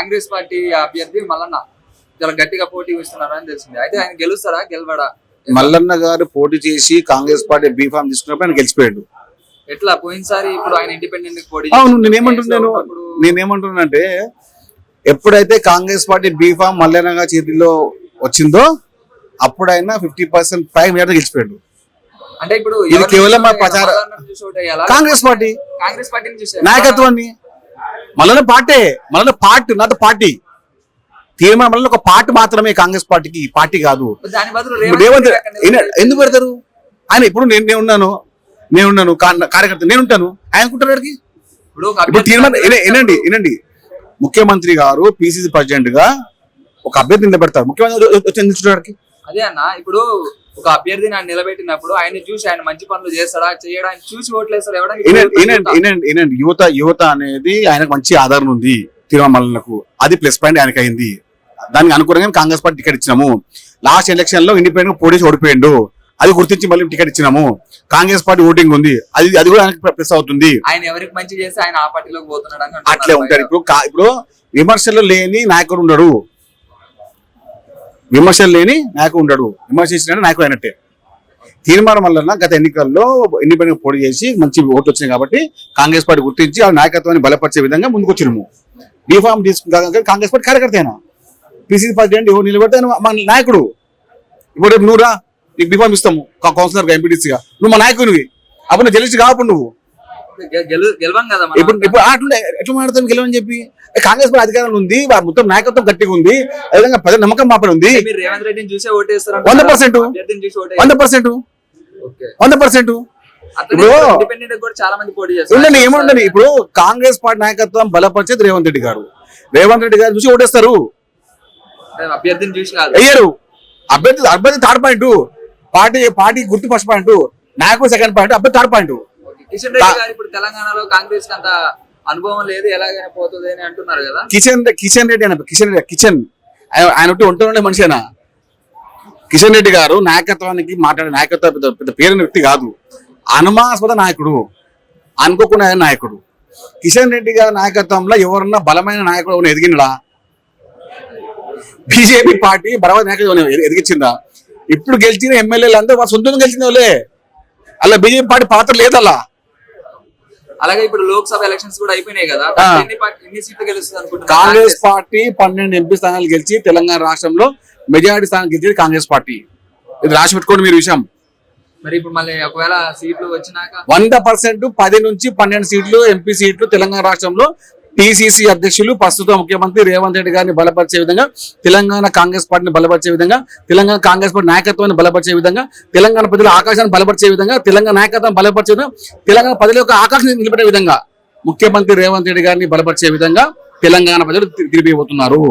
Congress party అభ్యర్థి మల్లన్న చాలా గట్టిగా పోటీ ఇస్తున్నారని తెలిసింది. అయితే ఆయన గెలుస్తారా గెలవడా? మల్లన్న గారు పోటీ చేసి కాంగ్రెస్ పార్టీ బీఫామ్ తీసుకున్నప్పుడు ఆయన గెలిచిపోయాడు. ఎట్లా పోయినసారి ఇప్పుడు ఆయన ఇండిపెండెంట్ పోటీ అవును, నేనేమంటున్నానంటే ఎప్పుడైతే కాంగ్రెస్ పార్టీ బీఫామ్ మల్లన్న గారి చేతిలో వచ్చిందో అప్పుడైనా 50% పైన గెలిచిపోయాడు. అంటే ఇప్పుడు ఇది కేవలం మా ప్రచారం. కాంగ్రెస్ పార్టీని నాయకత్వాన్ని మల్లన్న పార్టీ నాతో పార్టీ తీర్మానం వల్ల ఒక పార్టీ మాత్రమే కాంగ్రెస్ పార్టీకి, పార్టీ కాదు. రేవంత్ ఎందుకు పెడతారు ఆయన? ఇప్పుడు నేనున్నాను కార్యకర్త, నేనుంటాను, ఆయన అనుకుంటారు. ఇప్పుడు తీర్మానం వినండి, ముఖ్యమంత్రి గారు పిసిసి ప్రెసిడెంట్ గా ఒక అభ్యర్థి నిలబెడతారు. ముఖ్యమంత్రి వచ్చి నిల్చుంటాడికి అదే అన్న. ఇప్పుడు ఒక అభ్యర్థిని ఆయన నిలబెట్టినప్పుడు ఆయన చూసి ఆయన మంచి పనులు చేస్తాడా చేయడానికి చూసి ఓట్లేస్తారు. యువత అనేది ఆయనకు మంచి ఆధారం ఉంది తిరుమలకు, అది ప్లస్ పాయింట్ ఆయనకి అయింది. దానికి అనుకూలంగా కాంగ్రెస్ పార్టీ టికెట్ ఇచ్చినాము. లాస్ట్ ఎలక్షన్ లో ఇండిపెండెంట్ పోటీ ఓడిపోయిండు, అది గుర్తించి మళ్ళీ టికెట్ ఇచ్చినాము. కాంగ్రెస్ పార్టీ ఓటింగ్ ఉంది, అది కూడా ఆయనకి ప్లస్ అవుతుంది. ఆయన ఎవరికి మంచి చేస్తే ఆయన ఆ పార్టీలోకి పోతున్నాడు అట్లే ఉంటాడు. ఇప్పుడు విమర్శలు లేని నాయకుడు ఉండడు, విమర్శించిన నాయకుడు అయినట్టే. తీర్మానం వల్ల గత ఎన్నికల్లో ఇండిపెండెంట్ పోటీ చేసి మంచి ఓట్లు వచ్చినాయి కాబట్టి కాంగ్రెస్ పార్టీ గుర్తించి ఆ నాయకత్వాన్ని బలపరిచే విధంగా ముందుకు వచ్చినాము. బీఫామ్ తీసుకున్నా కాంగ్రెస్ పార్టీ కార్యకర్తేనా, పిసిసి ప్రెసిడెంట్ ఎవరు నిలబడితే మన నాయకుడు. ఇప్పుడు నువ్వు రా, నీకు బీఫామ్ ఇస్తాము కౌన్సిలర్ గా, ఎంపీటీసీగా, నువ్వు మా నాయకుడివి. అప్పుడు నువ్వు గెలిచి కాపు, నువ్వు ఇప్పుడు అట్లా ఎట్లా మాట్లాడతాను గెలవని చెప్పి. కాంగ్రెస్ పార్టీ అధికారంలో ఉంది, మొత్తం నాయకత్వం గట్టిగా ఉంది, అదేవిధంగా ప్రజల నమ్మకం మాపడి ఉంది. 100%. ఏముండని ఇప్పుడు కాంగ్రెస్ పార్టీ నాయకత్వం బలపరిచేది రేవంత్ రెడ్డి గారు చూసి ఓటేస్తారు. అభ్యర్థిని చూసి అయ్యారు. అభ్యర్థి థర్డ్ పాయింట్, పార్టీ గుర్తు ఫస్ట్ పాయింట్, నాయకుడు సెకండ్ పాయింట్, అభ్యర్థి థర్డ్ పాయింట్. కిషన్ రెడ్డి గారు ఇప్పుడు తెలంగాణలో కాంగ్రెస్ అంత అనుభవం లేదు, ఎలాగైనా పోతుంది అని అంటున్నారు కదా. కిషన్ ఆయన ఒంటరి మనిషి అయినా కిషన్ రెడ్డి గారు నాయకత్వానికి మాట్లాడే నాయకత్వం పెద్ద పేరున్న వ్యక్తి కాదు, అనుమానాస్పద నాయకుడు, అనుకోకుండా నాయకుడు. కిషన్ రెడ్డి గారి నాయకత్వంలో ఎవరన్నా బలమైన నాయకుడు ఎదిగినడా? బీజేపీ పార్టీ బలమైన నాయకుడు ఎదిగించిందా? ఇప్పుడు గెలిచిన ఎమ్మెల్యేలు అందరూ వాళ్ళ సొంతంగా గెలిచిన వాళ్ళే, అలా బీజేపీ పార్టీ పాత్ర లేదల్లా. అలాగే ఇప్పుడు లోక్సభ ఎలక్షన్స్ కూడా అయిపోయినాయి కదా, ఎన్ని సీట్లు గెలుస్తుంది అనుకుంటున్నారు? కాంగ్రెస్ పార్టీ 12 ఎంపీ స్థానాలు గెలిచి తెలంగాణ రాష్ట్రంలో మెజారిటీ స్థానాలు గెలిచేది కాంగ్రెస్ పార్టీ. ఇది రాసి పెట్టుకోండి మీరు విషయం. మరి ఇప్పుడు మళ్ళీ ఒకవేళ సీట్లు వచ్చినాక 100% 10 నుంచి 12 సీట్లు ఎంపీ సీట్లు తెలంగాణ రాష్ట్రంలో టీసీసీ అధ్యక్షులు ప్రస్తుత ముఖ్యమంత్రి రేవంత్ రెడ్డి గారిని బలపరిచే విధంగా, తెలంగాణ కాంగ్రెస్ పార్టీని బలపరిచే విధంగా, తెలంగాణ కాంగ్రెస్ పార్టీ నాయకత్వాన్ని బలపరిచే విధంగా, తెలంగాణ ప్రజల ఆకాశాన్ని బలపరిచే విధంగా, తెలంగాణ నాయకత్వం బలపరిచే విధంగా, తెలంగాణ ప్రజల యొక్క ఆకాశాన్ని నిలబెట్టే విధంగా ముఖ్యమంత్రి రేవంత్ రెడ్డి గారిని బలపరిచే విధంగా తెలంగాణ ప్రజలు తిరిగిపోతున్నారు.